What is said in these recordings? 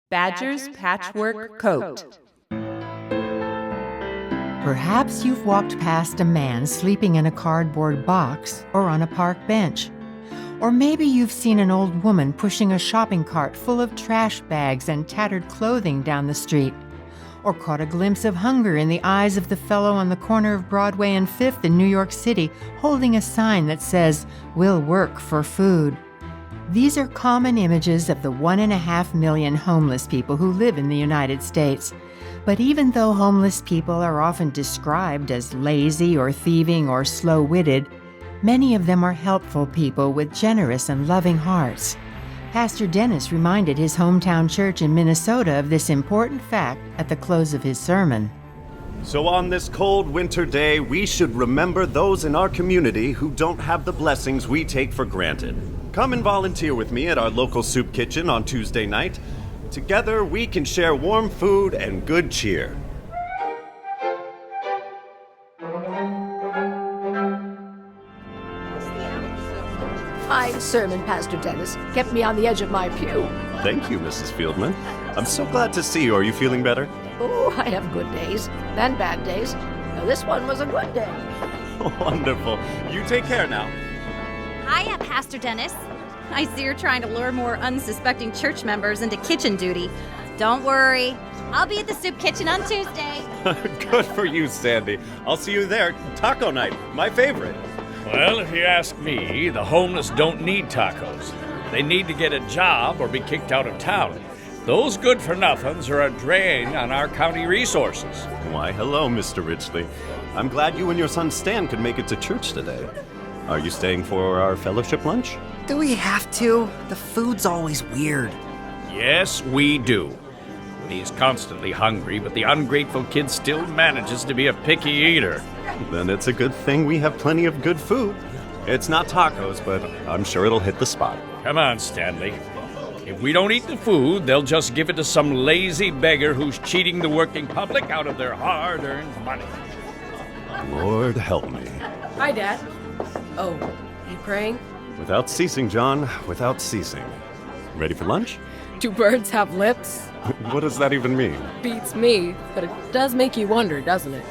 Badger's Patchwork Coat. Perhaps you've walked past a man sleeping in a cardboard box or on a park bench. Or maybe you've seen an old woman pushing a shopping cart full of trash bags and tattered clothing down the street. Or caught a glimpse of hunger in the eyes of the fellow on the corner of Broadway and 5th in New York City holding a sign that says, "We'll work for food." These are common images of the 1.5 million homeless people who live in the United States. But even though homeless people are often described as lazy or thieving or slow-witted, many of them are helpful people with generous and loving hearts. Pastor Dennis reminded his hometown church in Minnesota of this important fact at the close of his sermon. So on this cold winter day, we should remember those in our community who don't have the blessings we take for granted. Come and volunteer with me at our local soup kitchen on Tuesday night. Together, we can share warm food and good cheer. Fine sermon, Pastor Dennis. Kept me on the edge of my pew. Thank you, Mrs. Fieldman. I'm so glad to see you. Are you feeling better? Oh, I have good days and bad days. Now, this one was a good day. Wonderful. You take care now. Hiya, Pastor Dennis. I see you're trying to lure more unsuspecting church members into kitchen duty. Don't worry. I'll be at the soup kitchen on Tuesday. Good for you, Sandy. I'll see you there. Taco night, my favorite. Well, if you ask me, the homeless don't need tacos. They need to get a job or be kicked out of town. Those good-for-nothings are a drain on our county resources. Why, hello, Mr. Ridgely. I'm glad you and your son Stan could make it to church today. Are you staying for our fellowship lunch? Do we have to? The food's always weird. Yes, we do. He's constantly hungry, but the ungrateful kid still manages to be a picky eater. Then it's a good thing we have plenty of good food. It's not tacos, but I'm sure it'll hit the spot. Come on, Stanley. If we don't eat the food, they'll just give it to some lazy beggar who's cheating the working public out of their hard-earned money. Lord help me. Hi, Dad. Oh, you praying? Without ceasing, John, without ceasing. Ready for lunch? Do birds have lips? What does that even mean? Beats me, but it does make you wonder, doesn't it?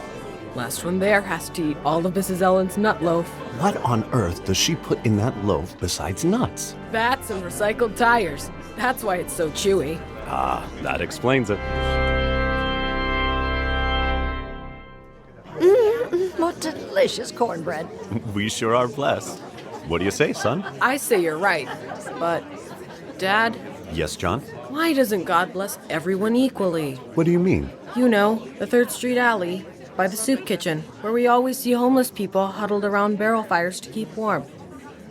Last one there has to eat all of Mrs. Ellen's nut loaf. What on earth does she put in that loaf besides nuts? Bats and recycled tires. That's why it's so chewy. Ah, that explains it. What delicious cornbread. We sure are blessed. What do you say, son? I say you're right, but... Dad, Yes, John? why doesn't God bless everyone equally? What do you mean? You know, the 3rd Street alley, by the soup kitchen, where we always see homeless people huddled around barrel fires to keep warm.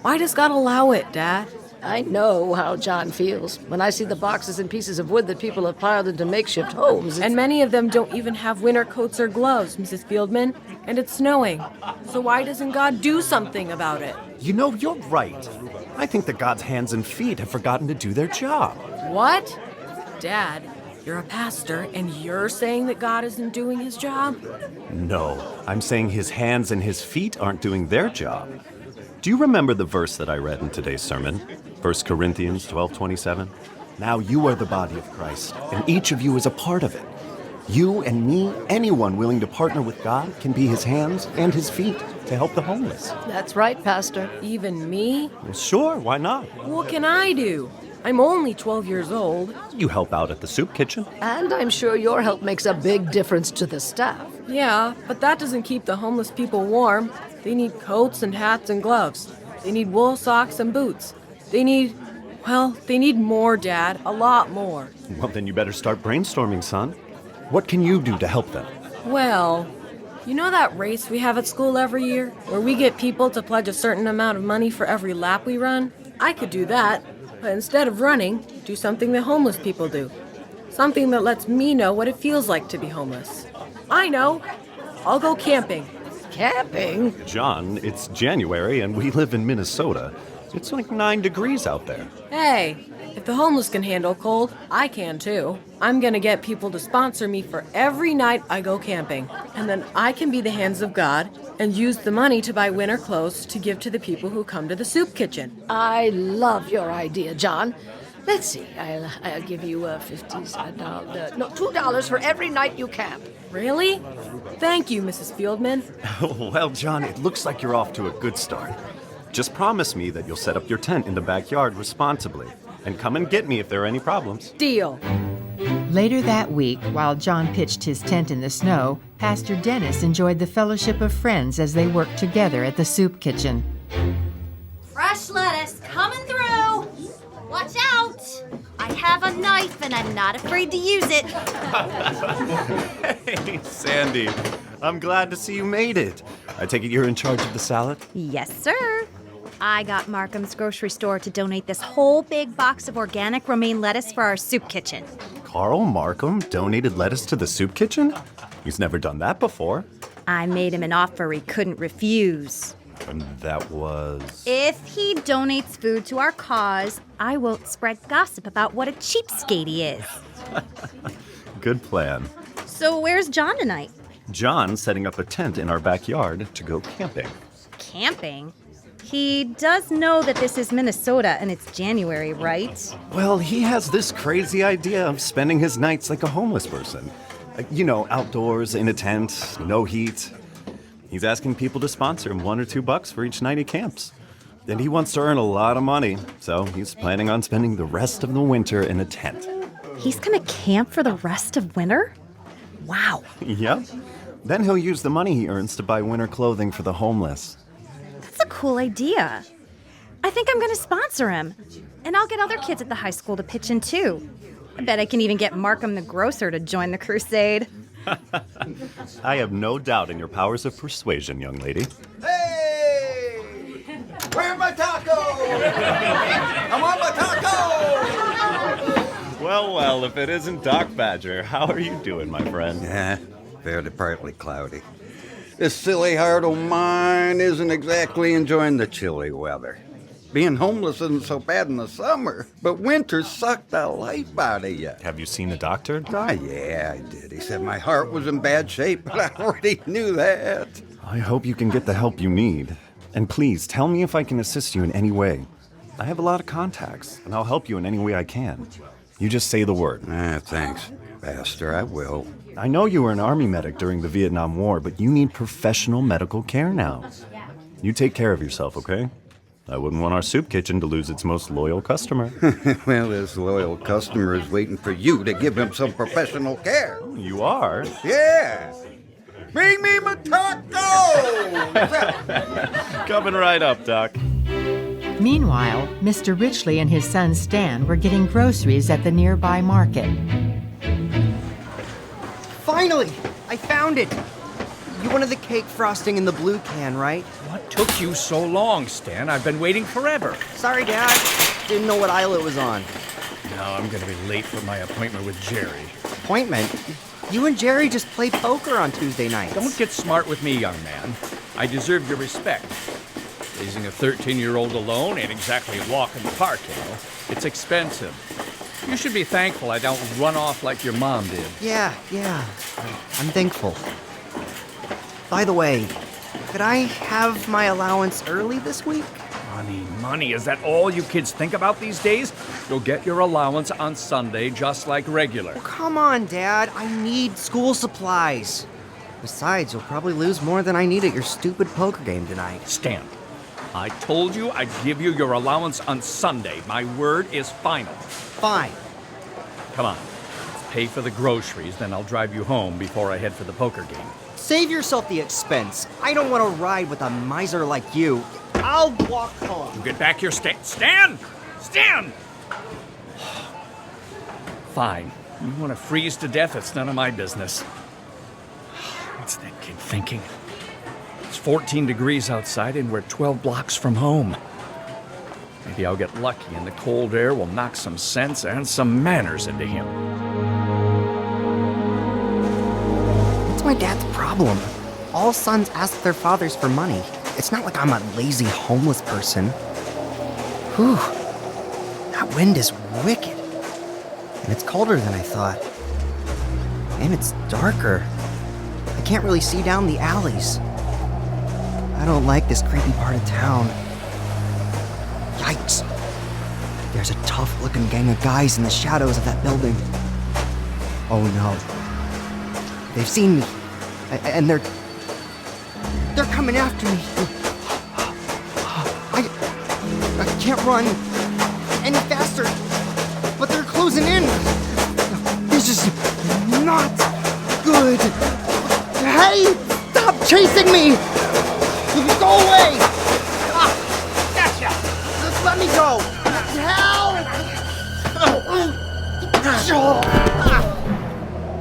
Why does God allow it, Dad? I know how John feels when I see the boxes and pieces of wood that people have piled into makeshift homes. And many of them don't even have winter coats or gloves, Mrs. Fieldman, and it's snowing. So why doesn't God do something about it? You know, you're right. I think that God's hands and feet have forgotten to do their job. What? Dad, you're a pastor, and you're saying that God isn't doing his job? No, I'm saying his hands and his feet aren't doing their job. Do you remember the verse that I read in today's sermon? 1 Corinthians 12:27? Now you are the body of Christ, and each of you is a part of it. You and me, anyone willing to partner with God, can be his hands and his feet to help the homeless. That's right, Pastor. Even me? Well, sure, why not? What can I do? I'm only 12 years old. You help out at the soup kitchen. And I'm sure your help makes a big difference to the staff. Yeah, but that doesn't keep the homeless people warm. They need coats and hats and gloves. They need wool socks and boots. They need more, Dad. A lot more. Well, then you better start brainstorming, son. What can you do to help them? Well, you know that race we have at school every year, where we get people to pledge a certain amount of money for every lap we run? I could do that, but instead of running, do something that homeless people do. Something that lets me know what it feels like to be homeless. I know. I'll go camping. Camping? John, it's January and we live in Minnesota. It's like 9 degrees out there. Hey, if the homeless can handle cold, I can too. I'm gonna get people to sponsor me for every night I go camping. And then I can be the hands of God and use the money to buy winter clothes to give to the people who come to the soup kitchen. I love your idea, John. Let's see, I'll give you $2 for every night you camp. Really? Thank you, Mrs. Fieldman. Well, John, it looks like you're off to a good start. Just promise me that you'll set up your tent in the backyard responsibly and come and get me if there are any problems. Deal. Later that week, while John pitched his tent in the snow, Pastor Dennis enjoyed the fellowship of friends as they worked together at the soup kitchen. Fresh lettuce coming through. Watch out. I have a knife and I'm not afraid to use it. Hey, Sandy. I'm glad to see you made it. I take it you're in charge of the salad? Yes, sir. I got Markham's grocery store to donate this whole big box of organic romaine lettuce for our soup kitchen. Carl Markham donated lettuce to the soup kitchen? He's never done that before. I made him an offer he couldn't refuse. And that was... If he donates food to our cause, I won't spread gossip about what a cheapskate he is. Good plan. So where's John tonight? John's setting up a tent in our backyard to go camping. Camping? He does know that this is Minnesota and it's January, right? Well, he has this crazy idea of spending his nights like a homeless person. Outdoors, in a tent, no heat. He's asking people to sponsor him $1 or $2 for each night he camps. And he wants to earn a lot of money, so he's planning on spending the rest of the winter in a tent. He's gonna camp for the rest of winter? Wow. Yep. Then he'll use the money he earns to buy winter clothing for the homeless. That's a cool idea. I think I'm gonna sponsor him. And I'll get other kids at the high school to pitch in too. I bet I can even get Markham the grocer to join the crusade. I have no doubt in your powers of persuasion, young lady. Hey! Where are my tacos? I want my tacos! Well, if it isn't Doc Badger, how are you doing, my friend? Yeah, fairly partly cloudy. This silly heart of mine isn't exactly enjoying the chilly weather. Being homeless isn't so bad in the summer, but winter sucked the life out of you. Have you seen a doctor? Oh, yeah, I did. He said my heart was in bad shape, but I already knew that. I hope you can get the help you need. And please, tell me if I can assist you in any way. I have a lot of contacts, and I'll help you in any way I can. You just say the word. Thanks, Pastor, I will. I know you were an Army medic during the Vietnam War, but you need professional medical care now. You take care of yourself, okay? I wouldn't want our soup kitchen to lose its most loyal customer. Well, this loyal customer is waiting for you to give him some professional care. You are? Yeah. Bring me my tacos! Coming right up, Doc. Meanwhile, Mr. Richley and his son Stan were getting groceries at the nearby market. Finally! I found it! You wanted the cake frosting in the blue can, right? What took you so long, Stan? I've been waiting forever. Sorry, Dad. Didn't know what aisle it was on. Now I'm going to be late for my appointment with Jerry. Appointment? You and Jerry just play poker on Tuesday nights. Don't get smart with me, young man. I deserve your respect. Raising a 13-year-old alone ain't exactly a walk in the park, It's expensive. You should be thankful I don't run off like your mom did. Yeah. I'm thankful. By the way, could I have my allowance early this week? Money, is that all you kids think about these days? You'll get your allowance on Sunday just like regular. Oh, come on, Dad. I need school supplies. Besides, you'll probably lose more than I need at your stupid poker game tonight. Stan, I told you I'd give you your allowance on Sunday. My word is final. Fine. Come on, pay for the groceries, then I'll drive you home before I head for the poker game. Save yourself the expense. I don't want to ride with a miser like you. I'll walk home. You get back here, Stan! Stan! Fine. You want to freeze to death? It's none of my business. What's that kid thinking? It's 14 degrees outside and we're 12 blocks from home. Maybe I'll get lucky and the cold air will knock some sense and some manners into him. What's my dad's problem? All sons ask their fathers for money. It's not like I'm a lazy homeless person. Whew. That wind is wicked. And it's colder than I thought. And it's darker. I can't really see down the alleys. I don't like this creepy part of town. Yikes. There's a tough-looking gang of guys in the shadows of that building. Oh no. They've seen me. And they're coming after me. I can't run any faster. But they're closing in. This is not good. Hey, stop chasing me. Go away. Gotcha! Just let me go. Help.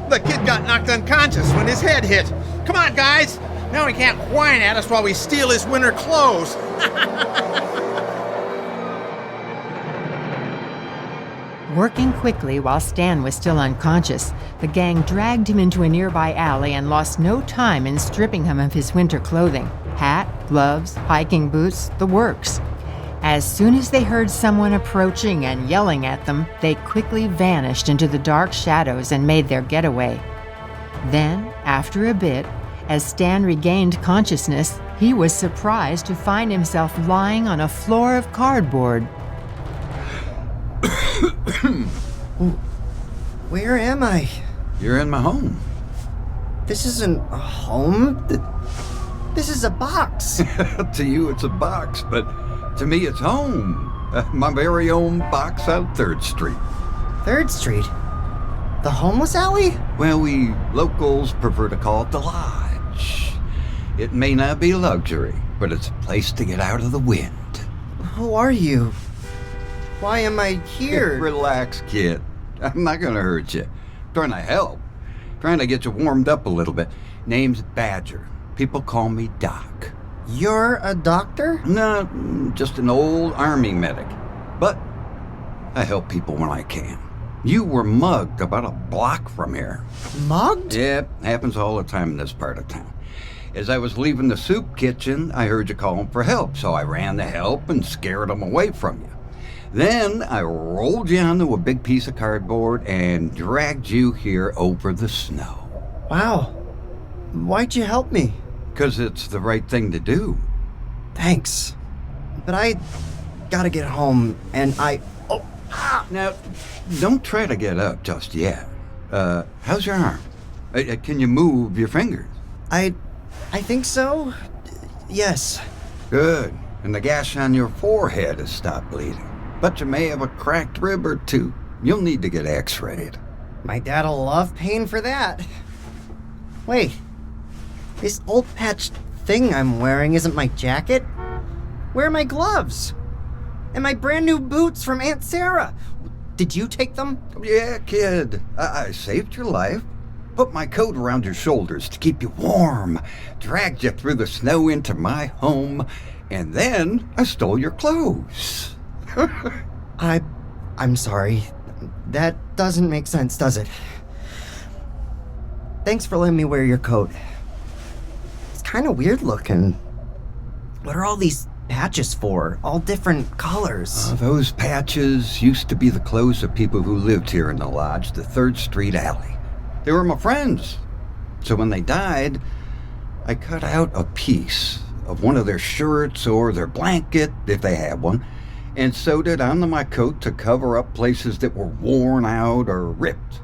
The kid got knocked unconscious when his head hit. Come on, guys! Now he can't whine at us while we steal his winter clothes. Working quickly while Stan was still unconscious, the gang dragged him into a nearby alley and lost no time in stripping him of his winter clothing. Hat, gloves, hiking boots, the works. As soon as they heard someone approaching and yelling at them, they quickly vanished into the dark shadows and made their getaway. Then, after a bit, as Stan regained consciousness, he was surprised to find himself lying on a floor of cardboard. Where am I? You're in my home. This isn't a home. This is a box. To you, it's a box, but to me, it's home. My very own box on 3rd Street. 3rd Street? The homeless alley? Well, we locals prefer to call it the lodge. It may not be luxury, but it's a place to get out of the wind. Who are you? Why am I here? Relax, kid. I'm not gonna hurt you. Trying to help. Trying to get you warmed up a little bit. Name's Badger. People call me Doc. You're a doctor? No, just an old army medic. But I help people when I can. You were mugged about a block from here. Mugged? Yep, happens all the time in this part of town. As I was leaving the soup kitchen, I heard you calling for help, so I ran to help and scared them away from you. Then I rolled you onto a big piece of cardboard and dragged you here over the snow. Wow. Why'd you help me? 'Cause it's the right thing to do. Thanks. But I gotta get home, and Now, don't try to get up just yet. How's your arm? Can you move your fingers? I think so. Yes. Good. And the gash on your forehead has stopped bleeding. But you may have a cracked rib or two. You'll need to get x-rayed. My dad'll love paying for that. Wait. This old patched thing I'm wearing isn't my jacket? Where are my gloves? And my brand new boots from Aunt Sarah? Did you take them? Yeah, kid. I saved your life. Put my coat around your shoulders to keep you warm. Dragged you through the snow into my home. And then I stole your clothes. I'm sorry. That doesn't make sense, does it? Thanks for letting me wear your coat. It's kind of weird looking. What are all these patches for? All different colors. Those patches used to be the clothes of people who lived here in the lodge, the 3rd Street alley. They were my friends. So when they died, I cut out a piece of one of their shirts or their blanket, if they had one, and sewed it onto my coat to cover up places that were worn out or ripped.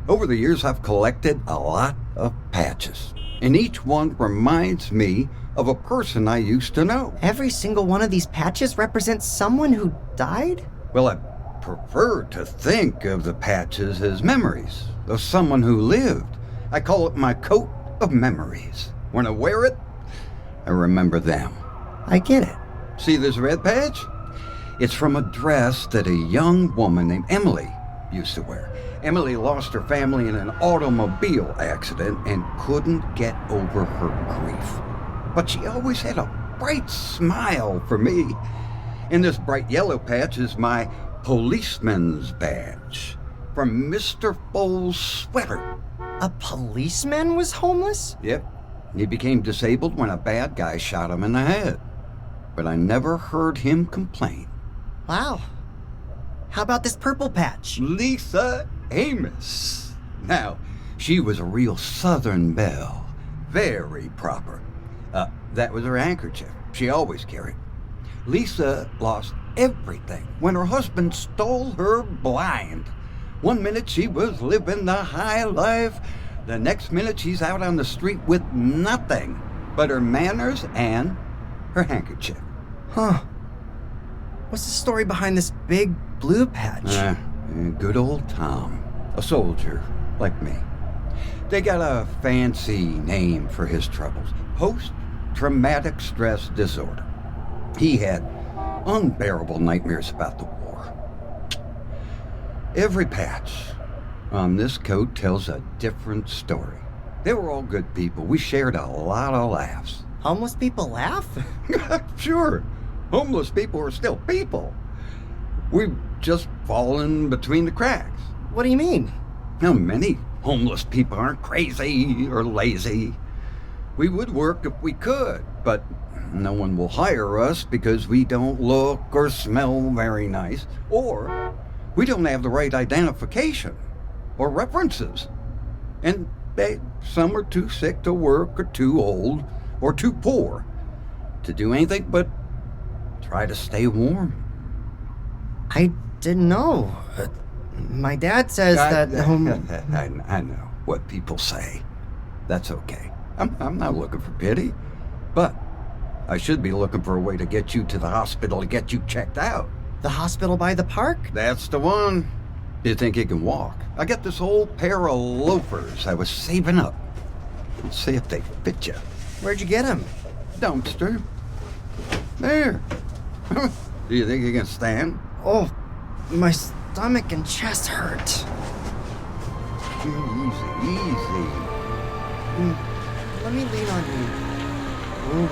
Over the years, I've collected a lot of patches, and each one reminds me of a person I used to know. Every single one of these patches represents someone who died? Well, I prefer to think of the patches as memories of someone who lived. I call it my coat of memories. When I wear it, I remember them. I get it. See this red patch? It's from a dress that a young woman named Emily used to wear. Emily lost her family in an automobile accident and couldn't get over her grief. But she always had a bright smile for me. And this bright yellow patch is my policeman's badge from Mr. Foles' sweater. A policeman was homeless? Yep. He became disabled when a bad guy shot him in the head. But I never heard him complain. Wow. How about this purple patch? Lisa Amos. Now, she was a real Southern belle. Very proper. That was her handkerchief. She always carried. Lisa lost everything when her husband stole her blind. One minute she was living the high life, the next minute she's out on the street with nothing but her manners and her handkerchief. Huh. What's the story behind this big blue patch? Good old Tom, a soldier like me. They got a fancy name for his troubles. Post-traumatic stress disorder. He had unbearable nightmares about the war. Every patch on this coat tells a different story. They were all good people. We shared a lot of laughs. Homeless people laugh? Sure. Homeless people are still people. We've just fallen between the cracks. What do you mean? Now, many homeless people aren't crazy or lazy. We would work if we could, but no one will hire us because we don't look or smell very nice, or we don't have the right identification or references. And some are too sick to work or too old or too poor to do anything but try to stay warm. I didn't know. My dad says that... I know what people say. That's okay. I'm not looking for pity, but I should be looking for a way to get you to the hospital to get you checked out. The hospital by the park? That's the one. Do you think you can walk? I got this old pair of loafers I was saving up. Let's see if they fit you. Where'd you get them? Dumpster. There. Do you think you can stand? Oh, my stomach and chest hurt. Easy. Let me lean on you. Oh,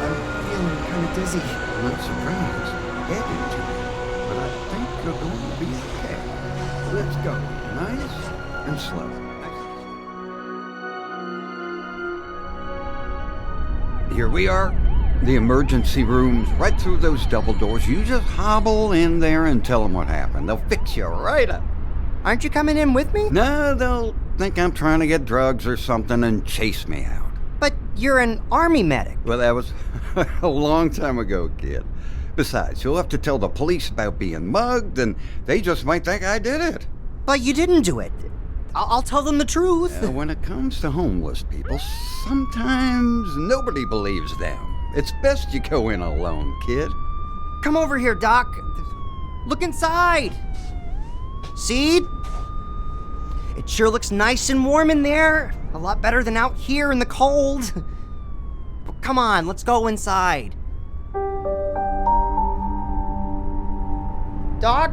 I'm feeling kind of dizzy. I'm not surprised. Head into it. But I think you're going to be okay. Let's go. Nice and slow. Here we are. The emergency room's right through those double doors. You just hobble in there and tell them what happened. They'll fix you right up. Aren't you coming in with me? No, they'll think I'm trying to get drugs or something and chase me out. But you're an army medic. Well, that was a long time ago, kid. Besides, you'll have to tell the police about being mugged, and they just might think I did it. But you didn't do it. I'll tell them the truth. When it comes to homeless people, sometimes nobody believes them. It's best you go in alone, kid. Come over here, Doc. Look inside. See? It sure looks nice and warm in there. A lot better than out here in the cold. Come on, let's go inside. Doc?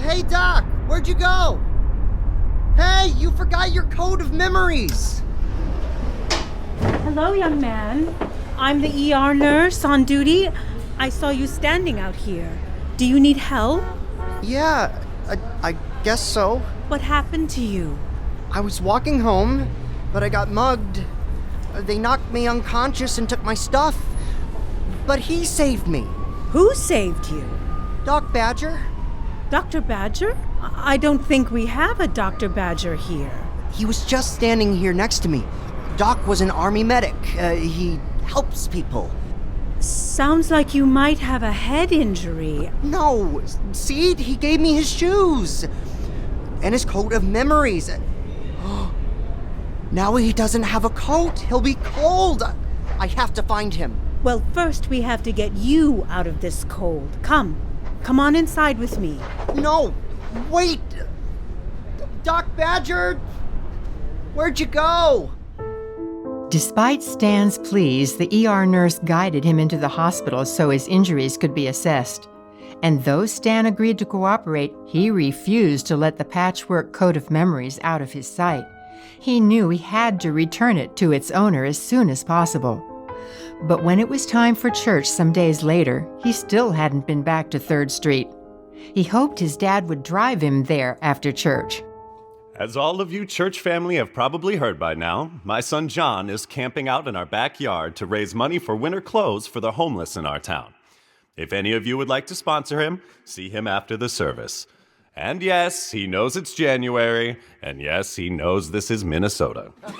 Hey, Doc, where'd you go? Hey, you forgot your code of memories. Hello, young man. I'm the ER nurse on duty. I saw you standing out here. Do you need help? Yeah, I guess so. What happened to you? I was walking home, but I got mugged. They knocked me unconscious and took my stuff. But he saved me. Who saved you? Doc Badger. Dr. Badger? I don't think we have a Dr. Badger here. He was just standing here next to me. Doc was an army medic. He helps people. Sounds like you might have a head injury. No, see, he gave me his shoes. And his coat of memories. Now he doesn't have a coat. He'll be cold. I have to find him. Well, first we have to get you out of this cold. Come on inside with me. No, wait. Doc Badger, where'd you go? Despite Stan's pleas, the ER nurse guided him into the hospital so his injuries could be assessed. And though Stan agreed to cooperate, he refused to let the patchwork coat of memories out of his sight. He knew he had to return it to its owner as soon as possible. But when it was time for church some days later, he still hadn't been back to 3rd Street. He hoped his dad would drive him there after church. As all of you church family have probably heard by now, my son John is camping out in our backyard to raise money for winter clothes for the homeless in our town. If any of you would like to sponsor him, see him after the service. And yes, he knows it's January, and yes, he knows this is Minnesota. Go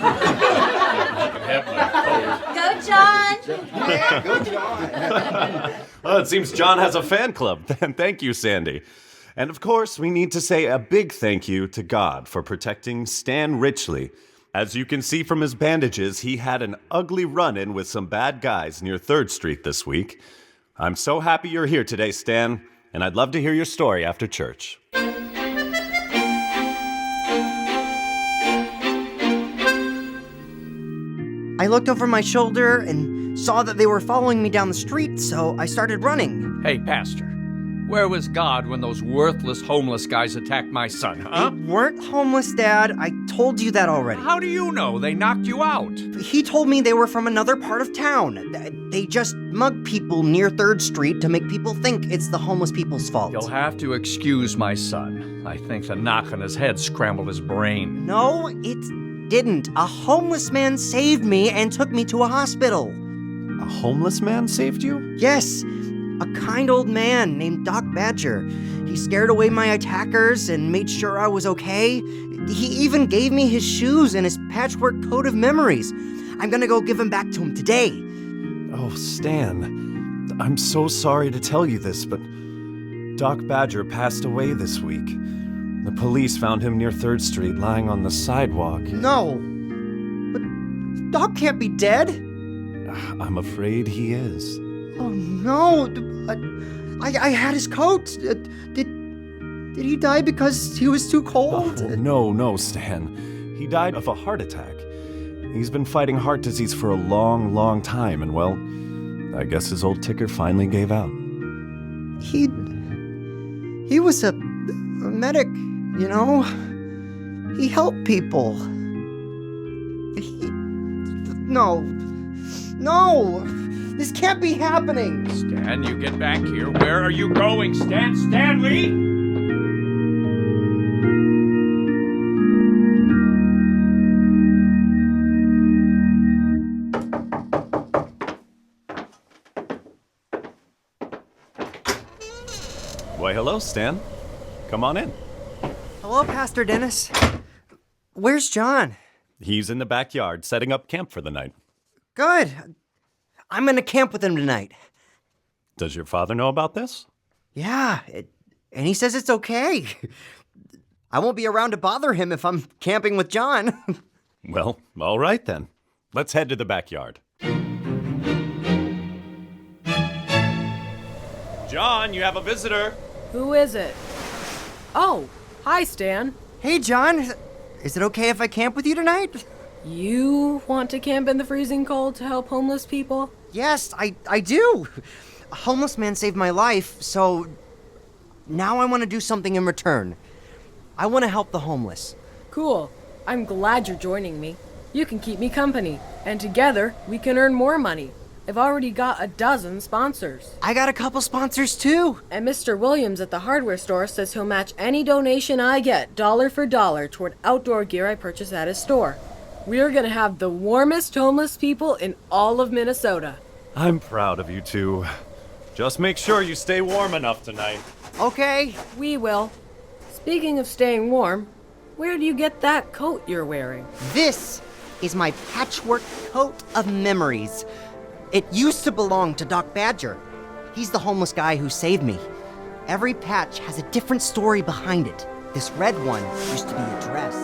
John! Well, it seems John has a fan club. Thank you, Sandy. And of course, we need to say a big thank you to God for protecting Stan Richley. As you can see from his bandages, he had an ugly run-in with some bad guys near 3rd Street this week. I'm so happy you're here today, Stan, and I'd love to hear your story after church. I looked over my shoulder and saw that they were following me down the street, so I started running. Hey, Pastor, where was God when those worthless homeless guys attacked my son, huh? They weren't homeless, Dad. I told you that already. How do you know? They knocked you out. He told me they were from another part of town. They just mug people near 3rd Street to make people think it's the homeless people's fault. You'll have to excuse my son. I think the knock on his head scrambled his brain. No, it didn't. A homeless man saved me and took me to a hospital. A homeless man saved you? Yes, a kind old man named Doc Badger. He scared away my attackers and made sure I was okay. He even gave me his shoes and his patchwork coat of memories. I'm gonna go give him back to him today. Oh, Stan, I'm so sorry to tell you this, but Doc Badger passed away this week. The police found him near 3rd Street lying on the sidewalk. No, but Doc can't be dead. I'm afraid he is. Oh no, I had his coat. Did he die because he was too cold? Oh, no, Stan. He died of a heart attack. He's been fighting heart disease for a long, long time, and well, I guess his old ticker finally gave out. He was a medic, you know? He helped people. No! This can't be happening! Stan, you get back here. Where are you going, Stan? Stanley! Why, hello, Stan. Come on in. Hello, Pastor Dennis. Where's John? He's in the backyard setting up camp for the night. Good. I'm gonna camp with him tonight. Does your father know about this? Yeah, and he says it's okay. I won't be around to bother him if I'm camping with John. Well, all right then. Let's head to the backyard. John, you have a visitor. Who is it? Oh, hi, Stan. Hey, John. Is it okay if I camp with you tonight? You want to camp in the freezing cold to help homeless people? Yes, I do. A homeless man saved my life, so now I want to do something in return. I want to help the homeless. Cool. I'm glad you're joining me. You can keep me company, and together we can earn more money. I've already got a dozen sponsors. I got a couple sponsors too. And Mr. Williams at the hardware store says he'll match any donation I get, dollar for dollar, toward outdoor gear I purchase at his store. We're gonna have the warmest homeless people in all of Minnesota. I'm proud of you two. Just make sure you stay warm enough tonight. Okay. We will. Speaking of staying warm, where do you get that coat you're wearing? This is my patchwork coat of memories. It used to belong to Doc Badger. He's the homeless guy who saved me. Every patch has a different story behind it. This red one used to be a dress.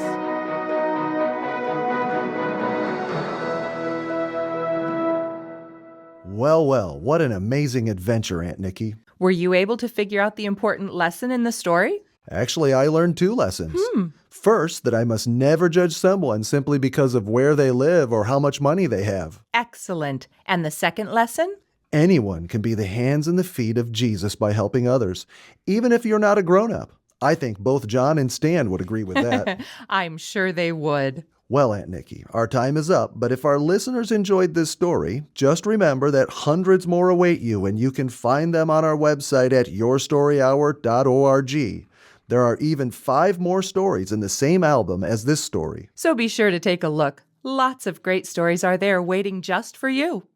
Well, what an amazing adventure, Aunt Nikki. Were you able to figure out the important lesson in the story? Actually, I learned 2 lessons. First, that I must never judge someone simply because of where they live or how much money they have. Excellent. And the second lesson? Anyone can be the hands and the feet of Jesus by helping others, even if you're not a grown-up. I think both John and Stan would agree with that. I'm sure they would. Well, Aunt Nikki, our time is up, but if our listeners enjoyed this story, just remember that hundreds more await you, and you can find them on our website at yourstoryhour.org. There are even 5 more stories in the same album as this story. So be sure to take a look. Lots of great stories are there waiting just for you.